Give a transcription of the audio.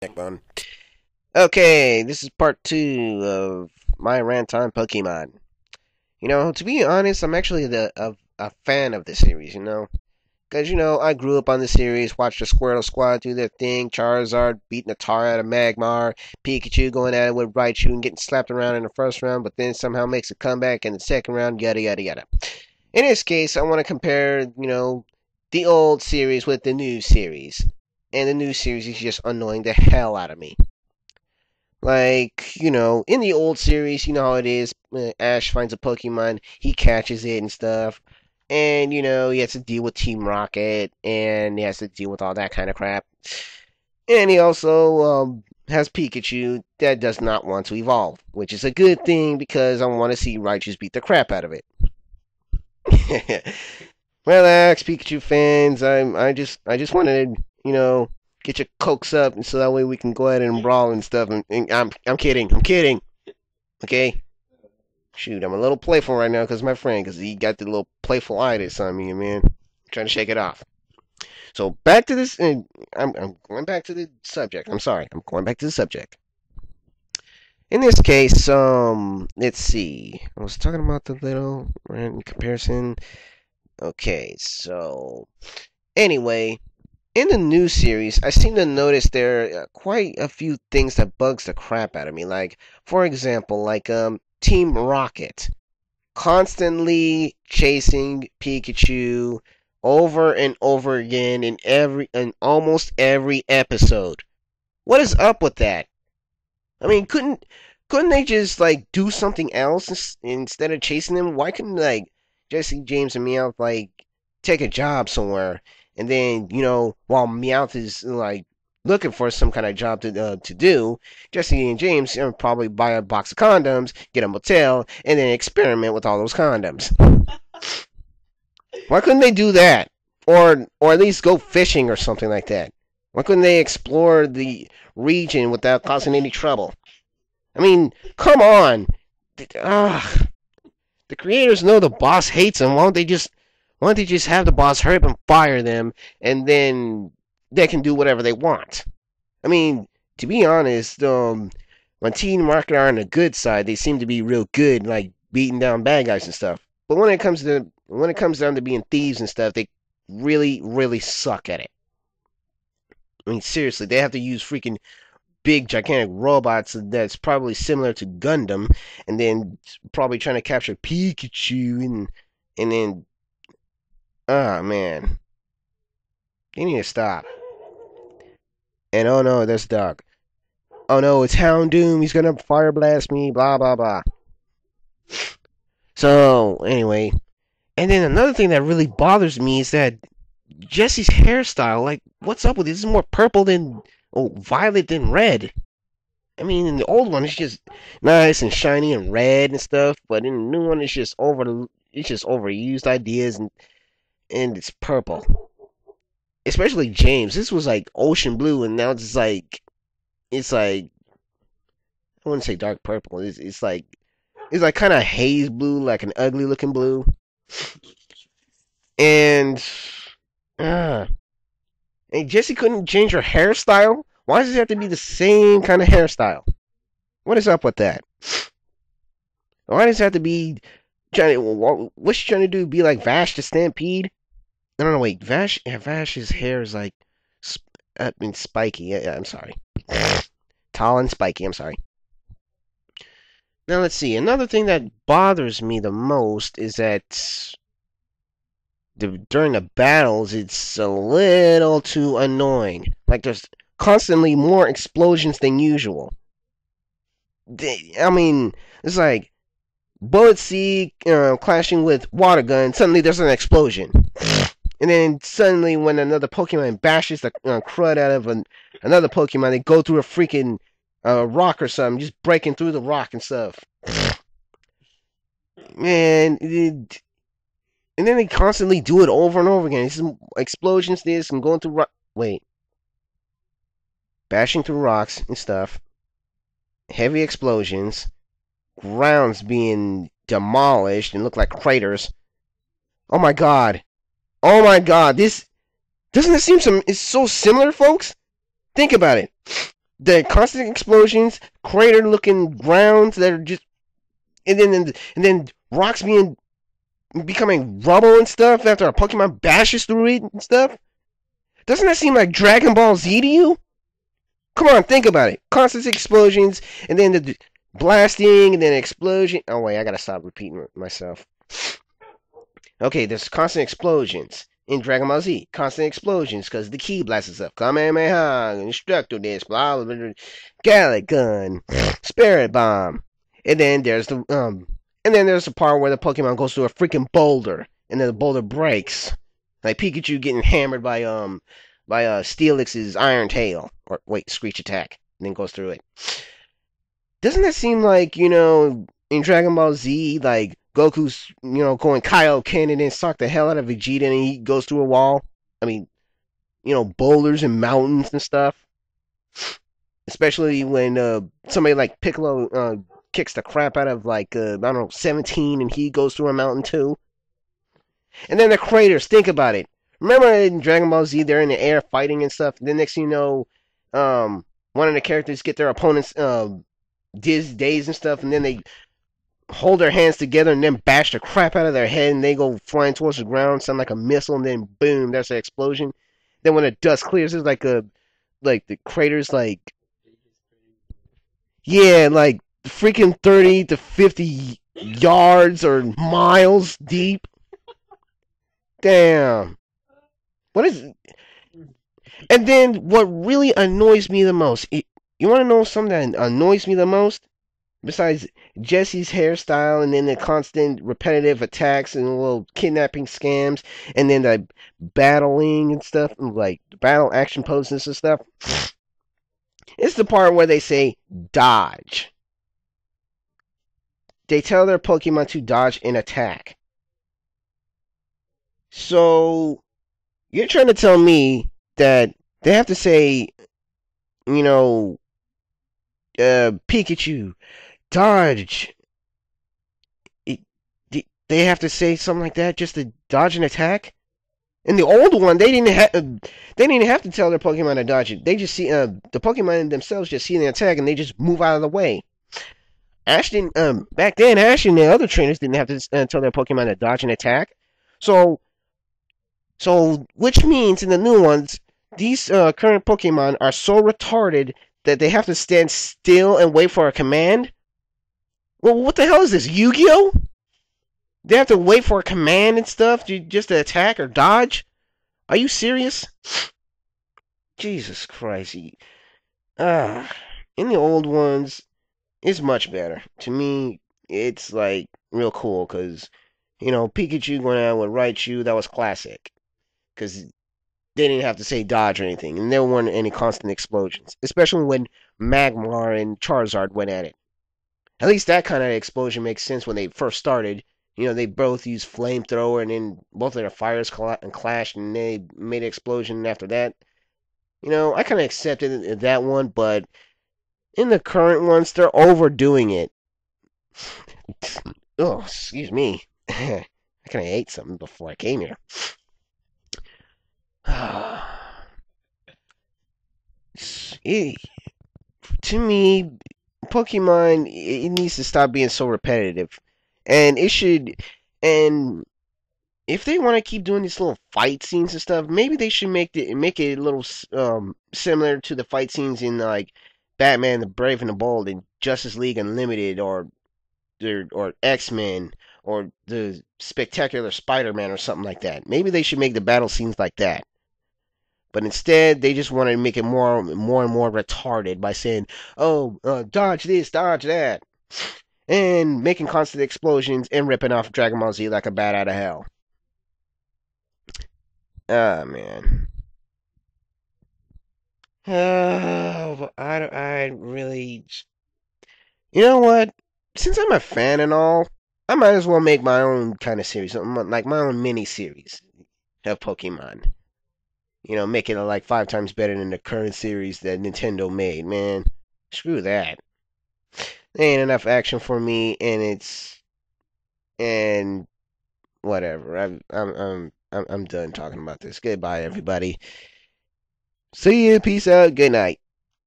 Backbone. Okay, this is part 2 of my rant on Pokemon. To be honest, I'm actually a fan of the series, Because, I grew up on the series, watched the Squirtle Squad do their thing, Charizard beating the tar out of Magmar, Pikachu going at it with Raichu and getting slapped around in the first round, but then somehow makes a comeback in the second round, yada yada yada. In this case, I want to compare, the old series with the new series. And the new series is just annoying the hell out of me. Like, in the old series, you know how it is. Ash finds a Pokemon, he catches it and stuff. And, he has to deal with Team Rocket, and he has to deal with all that kind of crap. And he also has Pikachu that does not want to evolve, which is a good thing because I want to see Raichu beat the crap out of it. Relax, Pikachu fans. I just wanted to, get your cokes up, and so that way we can go ahead and brawl and stuff. And I'm kidding. I'm kidding. Okay. Shoot, I'm a little playful right now because my friend, because he got the little playful itis on me, man. I'm trying to shake it off. So back to this. I'm going back to the subject. I'm sorry. I'm going back to the subject. In this case, let's see. I was talking about the little random comparison. Okay, so anyway, in the new series, I seem to notice there are quite a few things that bugs the crap out of me. Like, for example, Team Rocket constantly chasing Pikachu over and over again in almost every episode. What is up with that? I mean, couldn't they just do something else instead of chasing them? Why couldn't Jesse James and Meowth take a job somewhere, and then while Meowth is looking for some kind of job to do, Jesse and James probably buy a box of condoms, get a motel, and then experiment with all those condoms. Why couldn't they do that, or at least go fishing or something like that? Why couldn't they explore the region without causing any trouble? I mean, come on. Ugh. The creators know the boss hates them. Why don't they just have the boss hurry up and fire them, and then they can do whatever they want? I mean, to be honest, when Team Rocket are on the good side, they seem to be real good, like beating down bad guys and stuff. But when it comes down to being thieves and stuff, they really, really suck at it. I mean, seriously, they have to use freaking big, gigantic robots that's probably similar to Gundam, and then probably trying to capture Pikachu, and then, ah, man, they need to stop. And oh no, there's Doug. Oh no, it's Houndoom. He's gonna fire blast me. Blah blah blah. So anyway, and then another thing that really bothers me is that Jesse's hairstyle. Like, what's up with it? This is more purple than violet than red. I mean, in the old one, it's just nice and shiny and red and stuff, but in the new one, it's just overused ideas, and it's purple. Especially James. This was like ocean blue, and now it's like I wouldn't say dark purple. It's like kind of haze blue, like an ugly looking blue, and uh, and Jessie couldn't change her hairstyle. Why does it have to be the same kind of hairstyle? What is up with that? Why does it have to be what's she trying to do? Be like Vash the Stampede? No, no, no, wait. Vash's hair is like, I mean, spiky. Yeah, I'm sorry. Tall and spiky. I'm sorry. Now let's see. Another thing that bothers me the most is that during the battles, it's a little too annoying. Like there's constantly more explosions than usual. I mean, it's like Bullet Seed clashing with Water Gun. Suddenly there's an explosion. And then suddenly, when another Pokemon bashes the crud out of another Pokemon, they go through a freaking rock or something, just breaking through the rock and stuff. Man, and then they constantly do it over and over again. It's explosions, this, and going through wait, bashing through rocks and stuff. Heavy explosions, grounds being demolished and look like craters. Oh my god. Oh my god, this doesn't it seem it's so similar, folks? Think about it. The constant explosions, crater-looking grounds that are just, and then rocks becoming rubble and stuff after a Pokemon bashes through it and stuff. Doesn't that seem like Dragon Ball Z to you? Come on, think about it. Constant explosions, and then the blasting, and then explosion. Oh wait, I gotta stop repeating myself. Okay, there's constant explosions in Dragon Ball Z. Constant explosions because the key blasts up. Kamehameha, Instructor Disc, blah, blah, blah, Gallic Gun, Spirit Bomb. And then there's the part where the Pokemon goes through a freaking boulder, and then the boulder breaks. Like Pikachu getting hammered by Steelix's Iron Tail. Or wait, Screech Attack. And then goes through it. Doesn't that seem like, in Dragon Ball Z, like Goku's, going Kaioken and then sock the hell out of Vegeta and he goes through a wall? I mean, boulders and mountains and stuff. Especially when somebody like Piccolo kicks the crap out of like, I don't know, 17 and he goes through a mountain too. And then the craters, think about it. Remember in Dragon Ball Z, they're in the air fighting and stuff. Then next thing you know, one of the characters get their opponents dazed and stuff, and then they hold their hands together and then bash the crap out of their head, and they go flying towards the ground, sound like a missile, and then boom, there's an explosion. Then when the dust clears, it's like the craters, like, yeah, like freaking 30 to 50 yards or miles deep. Damn. What is? And then what really annoys me the most? You want to know something that annoys me the most? Besides Jesse's hairstyle and then the constant repetitive attacks and little kidnapping scams and then the battling and stuff, like battle action poses and stuff. It's the part where they say dodge. They tell their Pokemon to dodge an attack. So you're trying to tell me that they have to say, Pikachu, dodge. They have to say something like that just to dodge an attack. In the old one, they didn't have to tell their Pokemon to dodge it. They just see the Pokemon themselves just see the attack and they just move out of the way. Back then, Ash and the other trainers didn't have to tell their Pokemon to dodge an attack. So which means in the new ones, these current Pokemon are so retarded that they have to stand still and wait for a command. Well, what the hell is this, Yu-Gi-Oh? They have to wait for a command and stuff just to attack or dodge? Are you serious? Jesus Christ. In the old ones, it's much better. To me, it's like real cool because, Pikachu going out with Raichu, that was classic. Because they didn't have to say dodge or anything, and there weren't any constant explosions, especially when Magmar and Charizard went at it. At least that kind of explosion makes sense when they first started. They both used flamethrower, and then both of their fires clashed, and they made an explosion after that. I kind of accepted that one, but in the current ones, they're overdoing it. Oh, excuse me. I kind of ate something before I came here. To me, Pokemon, it needs to stop being so repetitive, and and if they want to keep doing these little fight scenes and stuff, maybe they should make it a little similar to the fight scenes in like Batman the Brave and the Bold and Justice League Unlimited or X-Men or the Spectacular Spider-Man or something like that. Maybe they should make the battle scenes like that. But instead, they just want to make it more and more retarded by saying, "Oh, dodge this, dodge that," and making constant explosions and ripping off Dragon Ball Z like a bat out of hell. Ah, man. I really. You know what? Since I'm a fan and all, I might as well make my own kind of series, like my own mini series of Pokemon. Make it like 5 times better than the current series that Nintendo made, man. Screw that. There ain't enough action for me, and whatever. I'm done talking about this. Goodbye, everybody. See you. Peace out. Good night.